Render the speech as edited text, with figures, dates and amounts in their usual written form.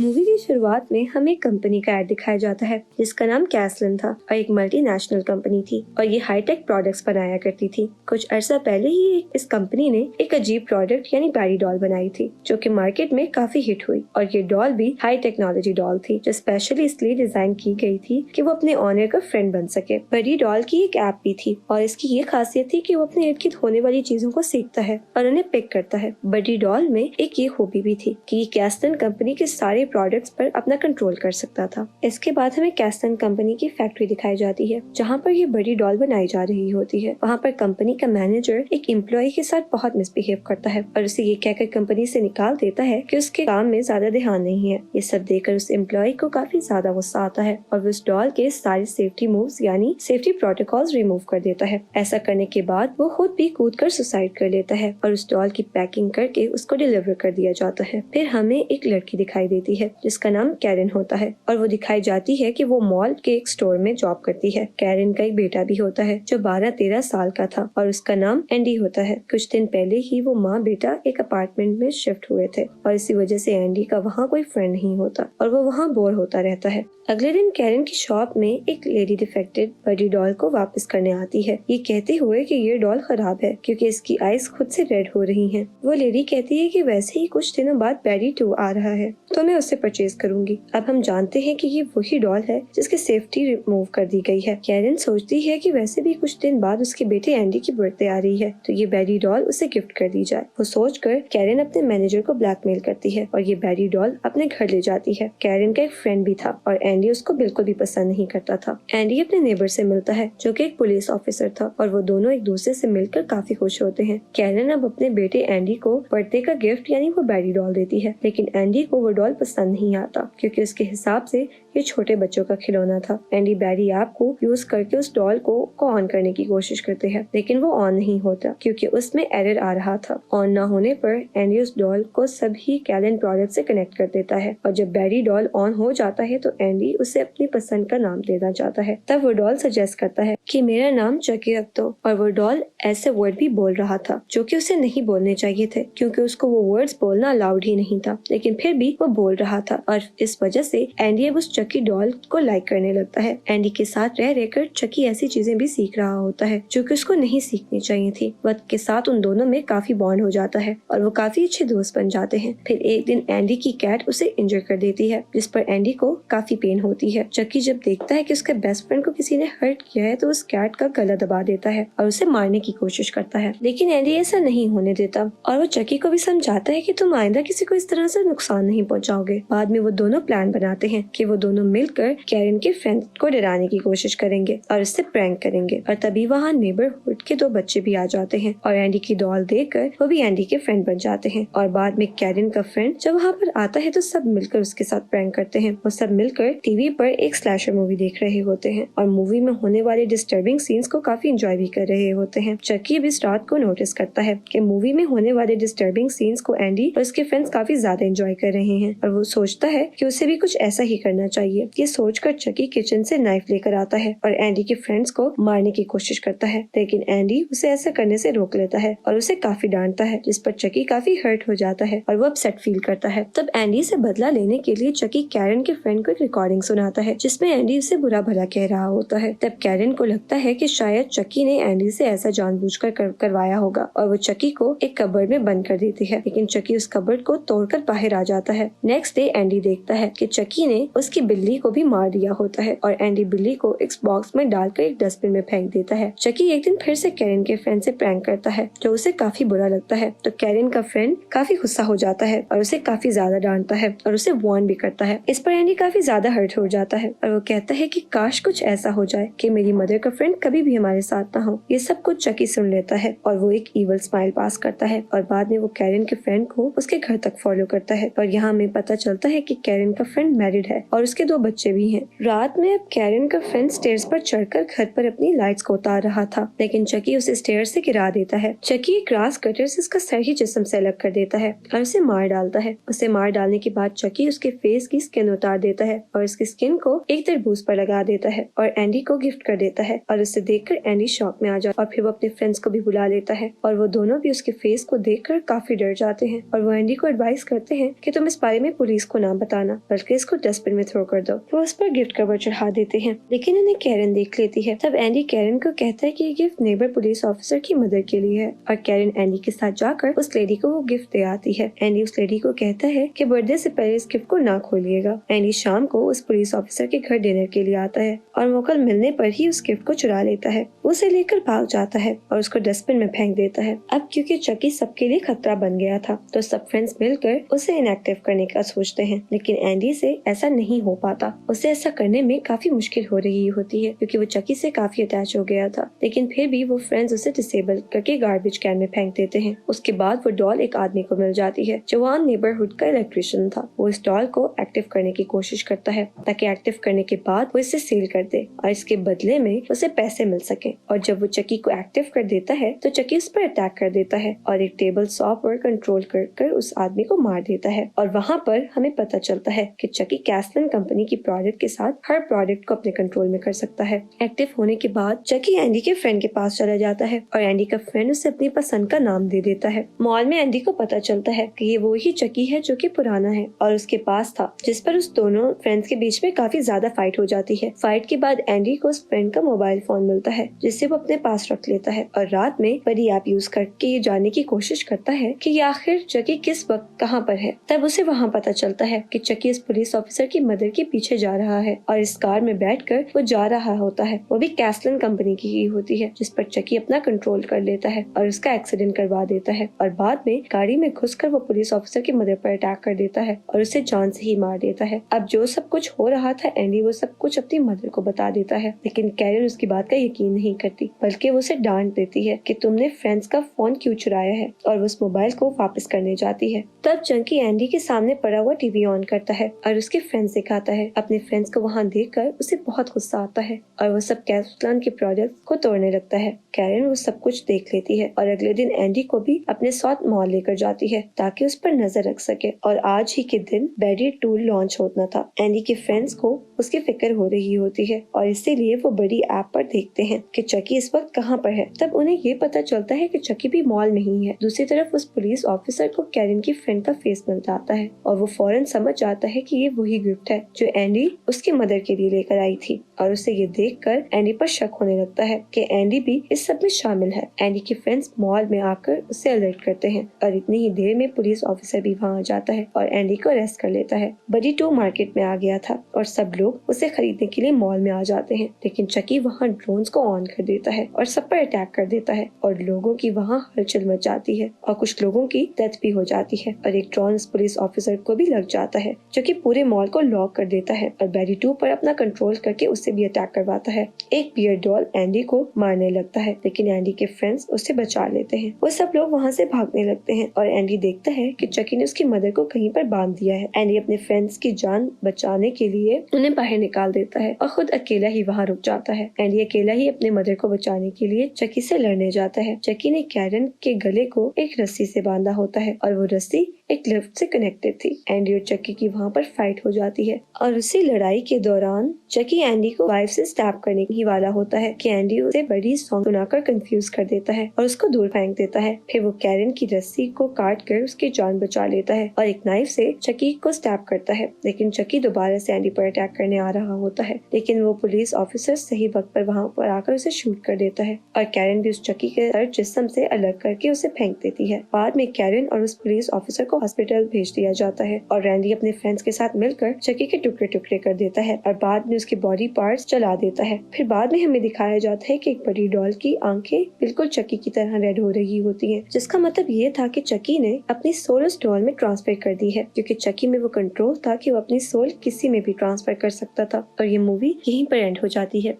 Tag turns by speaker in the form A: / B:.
A: Movie की शुरुआत में हमें एक कंपनी का ऐड दिखाया जाता है जिसका नाम कैसलन था और एक मल्टीनेशनल कंपनी थी और ये हाईटेक प्रोडक्ट्स बनाया करती थी। कुछ अरसा पहले ही इस कंपनी ने एक अजीब प्रोडक्ट यानी बैरी डॉल बनाई थी जो कि मार्केट में काफी हिट हुई और ये डॉल भी हाई टेक्नोलॉजी डॉल थी जो स्पेशली इसलिए डिजाइन की गई थी कि वो अपने ऑनर का फ्रेंड बन सके। बैरी डॉल की एक ऐप भी थी और इसकी ये खासियत थी कि वो अपने इर्द गिर्द होने वाली चीजों को सीखता है और उन्हें पिक करता है। बैरी डॉल में एक ये खूबी भी थी कि कैसलन कंपनी के सारे प्रोडक्ट्स पर अपना कंट्रोल कर सकता था। इसके बाद हमें कैसलन कंपनी की फैक्ट्री दिखाई जाती है जहाँ पर ये बड़ी डॉल बनाई जा रही होती है। वहाँ पर कंपनी का मैनेजर एक एम्प्लॉय के साथ बहुत मिसबिहेव करता है और उसे ये कहकर कंपनी से निकाल देता है कि उसके काम में ज्यादा ध्यान नहीं है। ये सब देखकर उस एम्प्लॉय को काफी ज्यादा गुस्सा आता है और उस डॉल के सारे सेफ्टी मूव्स यानी सेफ्टी प्रोटोकॉल्स रिमूव कर देता है। ऐसा करने के बाद वो खुद भी कूदकर सुसाइड कर लेता है और उस डॉल की पैकिंग करके उसको डिलीवर कर दिया जाता है। फिर हमें एक लड़की दिखाई देती है जिसका नाम कैरन होता है और वो दिखाई जाती है कि वो मॉल के एक स्टोर में जॉब करती है। कैरन का एक बेटा भी होता है जो 12-13 साल का था और उसका नाम एंडी होता है। कुछ दिन पहले ही वो माँ बेटा एक अपार्टमेंट में शिफ्ट हुए थे और इसी वजह से एंडी का वहाँ कोई फ्रेंड नहीं होता और वो वहाँ बोर होता रहता है। अगले दिन कैरन की शॉप में एक लेडी डिफेक्टेड बड़ी डॉल को वापस करने आती है, ये कहते हुए कि ये डॉल खराब है क्योंकि इसकी आईज खुद से रेड हो रही हैं। वो लेडी कहती है कि वैसे ही कुछ दिनों बाद बैरी 2 आ रहा है तो मैं उससे परचेज करूंगी। अब हम जानते हैं कि ये वही डॉल है जिसकी सेफ्टी रिमूव कर दी गई है। कैरन सोचती है कि वैसे भी कुछ दिन बाद उसके बेटे एंडी की बर्थडे आ रही है तो ये बैरी डॉल उसे गिफ्ट कर दी जाए। वो सोचकर कैरन अपने मैनेजर को ब्लैकमेल करती है और ये बैरी डॉल अपने घर ले जाती है। कैरन का एक फ्रेंड भी था और एंडी उसको बिल्कुल भी पसंद नहीं करता था। एंडी अपने नेबर से मिलता है जो कि एक पुलिस ऑफिसर था और वो दोनों एक दूसरे से मिलकर काफी खुश होते हैं। कैरन अब अपने बेटे एंडी को बर्थडे का गिफ्ट यानी वो बैरी डॉल देती है, लेकिन एंडी को वो डॉल पसंद नहीं आता क्योंकि उसके हिसाब से ये छोटे बच्चों का खिलौना था। एंडी बैरी ऐप को यूज करके उस डॉल को ऑन करने की कोशिश करते हैं लेकिन वो ऑन नहीं होता क्योंकि उसमें एरर आ रहा था। ऑन ना होने पर एंडी उस डॉल को सभी कैलन प्रोडक्ट से कनेक्ट कर देता है और जब बैरी डॉल ऑन हो जाता है तो एंडी उसे अपनी पसंद का नाम देना चाहता है। तब वो डॉल सजेस्ट करता है कि मेरा नाम चकी रख दो और वो डॉल ऐसे वर्ड भी बोल रहा था जो कि उसे नहीं बोलने चाहिए थे क्योंकि उसको वो वर्ड्स बोलना अलाउड ही नहीं था, लेकिन फिर भी वो बोल रहा था और इस वजह से एंडी अब उस चकी डॉल को लाइक करने लगता है। एंडी के साथ रह रहकर चकी ऐसी चीजें भी सीख रहा होता है जो कि उसको नहीं सीखनी चाहिए थी। वक्त के साथ उन दोनों में काफी बॉन्ड हो जाता है और वो काफी अच्छे दोस्त बन जाते हैं। फिर एक दिन एंडी की कैट उसे इंजर कर देती है जिस पर एंडी को काफी पेन होती है। चकी जब देखता है कि उसके बेस्ट फ्रेंड को किसी ने हर्ट किया है तो उस कैट का गला दबा देता है और उसे मारने की कोशिश करता है, लेकिन एंडी ऐसा नहीं होने देता और वो चकी को भी समझाता है कि तुम आइंदा किसी को इस तरह से नुकसान नहीं पहुंचाओगे। बाद में वो दोनों प्लान बनाते हैं कि वो दोनों मिलकर कैरन के फ्रेंड को डराने की कोशिश करेंगे और उससे प्रैंक करेंगे और तभी वहाँ नेबरहुड के 2 बच्चे भी आ जाते हैं और एंडी की डॉल देखकर वो भी एंडी के फ्रेंड बन जाते हैं। और बाद में कैरन का फ्रेंड जब वहाँ पर आता है तो सब मिलकर उसके साथ प्रैंक करते हैं। वो सब मिलकर टीवी पर एक स्लैशर मूवी देख रहे होते हैं और मूवी में होने वाले डिस्टर्बिंग सीन्स को काफी एंजॉय भी कर रहे होते हैं। चकी भी इस रात को नोटिस करता है कि मूवी में होने वाले डिस्टर्बिंग सीन्स को एंडी और उसके फ्रेंड्स काफी ज्यादा एंजॉय कर रहे हैं और वो सोचता है कि उसे भी कुछ ऐसा ही करना चाहिए। ये सोचकर चकी किचन से नाइफ लेकर आता है और एंडी के फ्रेंड्स को मारने की कोशिश करता है, लेकिन एंडी उसे ऐसा करने से रोक लेता है और उसे काफी डांटता है जिस पर चकी काफी हर्ट हो जाता है और वो अपसेट फील करता है। तब एंडी से बदला लेने के लिए चकी कैरन के फ्रेंड को एक रिकॉर्डिंग सुनाता है जिसमें एंडी उसे बुरा भला कह रहा होता है। तब कैरन को लगता है कि शायद चकी ने एंडी से ऐसा जानबूझकर करवाया होगा और वो चकी को एक कबर्ड में बंद कर देती है, लेकिन चकी उस कबर्ड को तोड़कर बाहर आ जाता है। नेक्स्ट डे एंडी देखता है कि चकी ने उसकी बिल्ली को भी मार दिया होता है और एंडी बिल्ली को एक बॉक्स में डालकर एक डस्टबिन में फेंक देता है। चकी एक दिन फिर से कैरन के फ्रेंड से प्रैंक करता है जो उसे काफी बुरा लगता है तो कैरन का फ्रेंड काफी गुस्सा हो जाता है और उसे काफी ज्यादा डांटता है और उसे वार्न भी करता है। इस पर एंडी काफी ज्यादा हर्ट हो जाता है और वो कहता है कि काश कुछ ऐसा हो जाए कि मेरी मदर का फ्रेंड कभी भी हमारे साथ ना हो। ये सब कुछ चकी सुन लेता है और वो एक इवल स्माइल पास करता है और बाद में वो कैरन के फ्रेंड को उसके घर तक फॉलो करता है और यहाँ हमें पता चलता है कि कैरन का फ्रेंड मैरिड है और उसके 2 बच्चे भी हैं। रात में अब कैरन का फ्रेंड स्टेयर्स पर चढ़कर घर पर अपनी लाइट्स को उतार रहा था, लेकिन चकी उसे स्टेयर्स से गिरा देता है। चकी एक ग्रास कटर से उसका सर ही जिस्म से अलग कर देता है और उसे मार डालता है। उसे मार डालने के बाद चकी उसके फेस की स्किन उतार देता है और उसकी स्किन को एक तरबूज पर लगा देता है और एंडी को गिफ्ट कर देता है और उसे देखकर एंडी शॉक में आ जाता है और फिर वो अपने फ्रेंड्स को भी बुला लेता है और वो दोनों भी उसके फेस को देखकर काफी डर जाते हैं और वो एंडी को एडवाइस करते हैं कि तुम इस बारे में पुलिस को ना बताना बल्कि इसको डस्टबिन में थ्रो कर दो। वो उस पर गिफ्ट कवर चढ़ा देते हैं, लेकिन उन्हें कैरन देख लेती है। तब एंडी कैरन को कहता है कि ये गिफ्ट नेबर पुलिस ऑफिसर की मदर के लिए है और कैरन एंडी के साथ जाकर उस लेडी को वो गिफ्ट दे आती है। एंडी उस लेडी को कहता है कि बर्थडे से पहले इस गिफ्ट को ना खोलिएगा। एंडी शाम को उस पुलिस ऑफिसर के घर डिनर के लिए आता है और मौका मिलने पर ही उस गिफ्ट को चुरा लेता है। उसे लेकर भाग जाता है और उसको डस्टबिन में फेंक देता है। अब क्योंकि चकी सबके लिए खतरा बन गया था तो सब फ्रेंड्स मिलकर उसे इनएक्टिव करने का सोचते हैं, लेकिन एंडी से ऐसा नहीं हो पाता। उसे ऐसा करने में काफी मुश्किल हो रही होती है क्योंकि वो चकी से काफी अटैच हो गया था, लेकिन फिर भी वो फ्रेंड्स उसे डिसेबल करके गार्बेज कैन में फेंक देते हैं। उसके बाद वो डॉल एक आदमी को मिल जाती है जो वहाँ नेबरहुड का इलेक्ट्रिशियन था। वो इस डॉल को एक्टिव करने की कोशिश करता है ताकि एक्टिव करने के बाद वो इसे सेल कर दे और इसके बदले में उसे पैसे मिल सके। और जब वो चकी को एक्टिव कर देता है तो चकी उस पर अटैक कर देता है और एक टेबल सॉ पर कंट्रोल कर उस आदमी को मार देता है। और वहाँ पर हमें पता चलता है कि चकी कैसलन कंपनी की प्रोडक्ट के साथ हर प्रोडक्ट को अपने कंट्रोल में कर सकता है। एक्टिव होने के बाद चकी एंडी के फ्रेंड के पास चला जाता है और एंडी का फ्रेंड उसे अपनी पसंद का नाम दे देता है। मॉल में एंडी को पता चलता है कि ये वो ही चकी है जो कि पुराना है और उसके पास था, जिस पर उस दोनों फ्रेंड्स के बीच में काफी ज्यादा फाइट हो जाती है। फाइट के बाद एंडी को उस फ्रेंड का मोबाइल फोन मिलता है जिसे वो अपने पास रख लेता है और रात में बड़ी ऐप यूज करके ये जानने की कोशिश करता है कि ये आखिर चकी किस वक्त कहाँ पर है। तब उसे वहाँ पता चलता है कि चकी इस पुलिस ऑफिसर की मदर के पीछे जा रहा है और इस कार में बैठकर वो जा रहा होता है। वो भी कैसलन कंपनी की ही होती है, जिस पर चकी अपना कंट्रोल कर लेता है और उसका एक्सीडेंट करवा देता है और बाद में गाड़ी में घुसकर वो पुलिस ऑफिसर की मदर पर अटैक कर देता है और उसे जान से ही मार देता है। अब जो सब कुछ हो रहा था एंडी वो सब कुछ अपनी मदर को बता देता है, लेकिन कैरन उसकी बात का यकीन नहीं करती बल्कि वो उसे डांट देती है कि तुमने फ्रेंड्स का फोन क्यों चुराया है और वो उस मोबाइल को वापस करने जाती है। तब चंकी एंडी के सामने पड़ा हुआ टीवी ऑन करता है और उसके फ्रेंड्स दिखाता है। अपने फ्रेंड्स को वहाँ देखकर उसे बहुत गुस्सा आता है और वो सब कैसलन के प्रोडक्ट्स को तोड़ने लगता है। कैरन वो सब कुछ देख लेती है और अगले दिन एंडी को भी अपने साथ मॉल लेकर जाती है ताकि उस पर नजर रख सके। और आज ही के दिन बैरी टूल लॉन्च होना था। एंडी के फ्रेंड्स को उसकी फिक्र हो रही होती है और इसीलिए वो बड़ी ऐप पर देखते हैं कि चकी इस वक्त कहाँ पर है। तब उन्हें ये पता चलता है कि चकी भी मॉल में ही है। दूसरी तरफ उस पुलिस ऑफिसर को कैरन की फ्रेंड का फेस मिल जाता है और वो फौरन समझ जाता है कि ये वही गिफ्ट है जो एंडी उसकी मदर के लिए लेकर आई थी और उसे ये देखकर एंडी पर शक होने लगता है कि एंडी भी इस सब में शामिल है। एंडी के फ्रेंड्स मॉल में आकर उसे अलर्ट करते हैं और इतनी ही देर में पुलिस ऑफिसर भी वहाँ आ जाता है और एंडी को अरेस्ट कर लेता है। बडी 2 मार्केट में आ गया था और सब लोग उसे खरीदने के लिए मॉल में आ जाते हैं, लेकिन चकी वहाँ ड्रोन्स को ऑन कर देता है और सब पर अटैक कर देता है और लोगों की वहाँ हलचल मच जाती है और कुछ लोगों की डेथ भी हो जाती है और एक ड्रोन पुलिस ऑफिसर को भी लग जाता है जो कि पूरे मॉल को लॉक कर देता है और बैरी 2 पर अपना कंट्रोल करके उससे भी अटैक करवाता है। एक बियर डॉल एंडी को मारने लगता है, लेकिन एंडी के फ्रेंड्स उसे बचा लेते हैं। वो सब लोग वहाँ से भागने लगते हैं और एंडी देखता है कि चकी ने उसकी मदर को कहीं पर बांध दिया है। एंडी अपने फ्रेंड्स की जान बचाने के लिए उन्हें बाहर निकाल देता है और खुद अकेला ही वहाँ रुक जाता है। एंडी अकेला ही अपने मदर को बचाने के लिए चकी से लड़ने जाता है। चकी ने कैरन के गले को एक रस्सी से बांधा होता है और वो रस्सी एक लिफ्ट से कनेक्टेड थी। एंडी और चकी की वहाँ पर फाइट हो जाती है और उसी लड़ाई के दौरान चकी एंडी को वाइफ से स्टैब करने ही वाला होता है कि एंडी उसे बड़ी सॉन्ग सुनाकर कंफ्यूज कर देता है और उसको दूर फेंक देता है। फिर वो कैरन की रस्सी को काट कर उसकी जान बचा लेता है और एक नाइफ से चकी को स्टैब करता है, लेकिन चकी दोबारा से एंडी पर अटैक करने आ रहा होता है, लेकिन वो पुलिस ऑफिसर सही वक्त पर वहाँ पर आकर उसे शूट कर देता है और कैरन भी उस चकी के सर जिस्म से अलग करके उसे फेंक देती है। बाद में कैरन और उस पुलिस ऑफिसर को हॉस्पिटल भेज दिया जाता है और रैंडी अपने फ्रेंड्स के साथ मिलकर चकी के टुकड़े टुकड़े कर देता है और बाद में उसके बॉडी पार्ट्स जला देता है। फिर बाद में हमें दिखाया जाता है कि एक बड़ी डॉल की आंखें बिल्कुल चकी की तरह रेड हो रही होती हैं, जिसका मतलब ये था कि चकी ने अपनी सोल उस डॉल में ट्रांसफर कर दी है, क्योंकि चकी में वो कंट्रोल था कि वो अपनी सोल किसी में भी ट्रांसफर कर सकता था। और ये मूवी यहीं पर एंड हो जाती है।